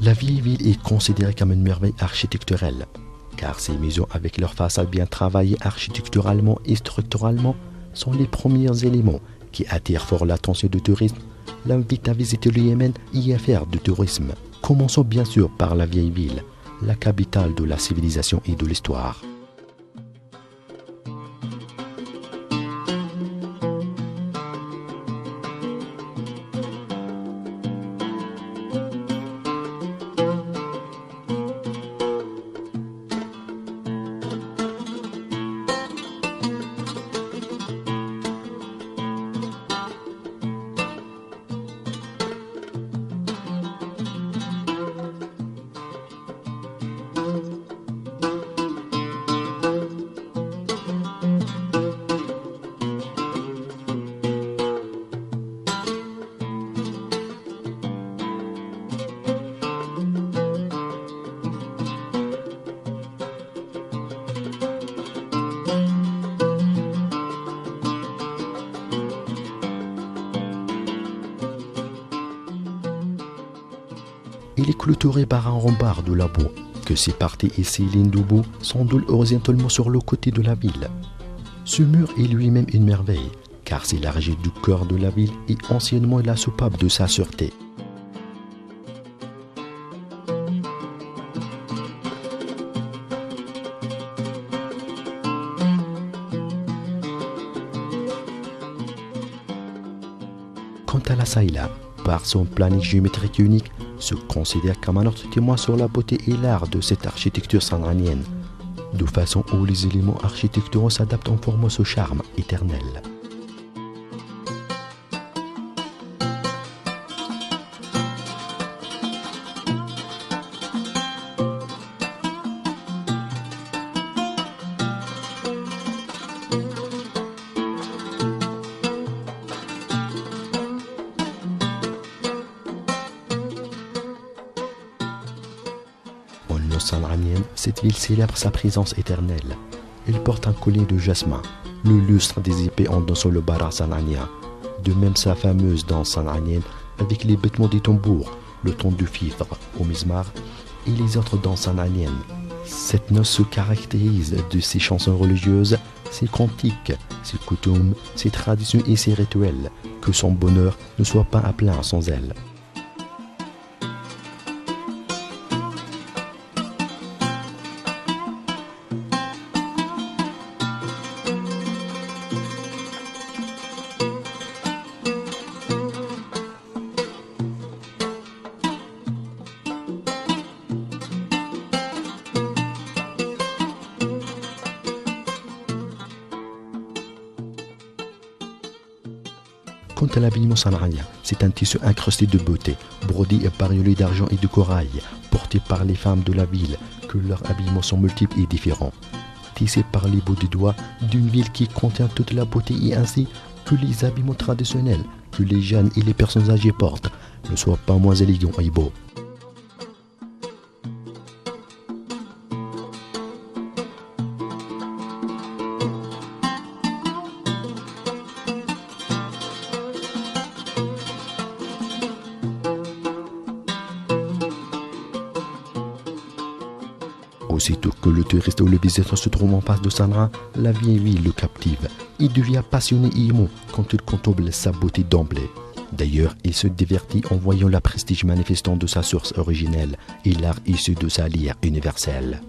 La vieille ville est considérée comme une merveille architecturelle, car ces maisons avec leurs façades bien travaillées architecturalement et structurellement sont les premiers éléments qui attirent fort l'attention du tourisme, l'invitent à visiter le Yémen et y faire du tourisme. Commençons bien sûr par la vieille ville, la capitale de la civilisation et de l'histoire. Il est clôturé par un rempart de la boue que sépare et ses lignes de boue s'ondulent horizontalement sur le côté de la ville. Ce mur est lui-même une merveille, car c'est l'argile du cœur de la ville et anciennement la soupape de sa sûreté. Quant à la Saïla, par son planning géométrique unique, se considère comme un autre témoin sur la beauté et l'art de cette architecture sanranienne, de façon où les éléments architecturaux s'adaptent en formant ce charme éternel. Sanranienne, cette ville célèbre sa présence éternelle. Elle porte un collier de jasmin, le lustre des épées en dansant le bara sanranien. De même sa fameuse danse sanranienne avec les battements des tambours, le ton du fifre au mizmar et les autres danses sanraniennes. Cette noce se caractérise de ses chansons religieuses, ses cantiques, ses coutumes, ses traditions et ses rituels, que son bonheur ne soit pas à plein sans elle. Quant à l'habillement sanranien, c'est un tissu incrusté de beauté, brodé et bariolé d'argent et de corail, porté par les femmes de la ville, que leurs habillements sont multiples et différents. Tissés par les bouts de doigts d'une ville qui contient toute la beauté et ainsi que les habillements traditionnels que les jeunes et les personnes âgées portent ne soient pas moins élégants et beaux. Aussitôt que le touriste ou le visiteur se trouve en face de Sanra, la vieille ville le captive. Il devient passionné et ému quand il contemple sa beauté d'emblée. D'ailleurs, il se divertit en voyant la prestige manifestant de sa source originelle et l'art issu de sa lyre universelle.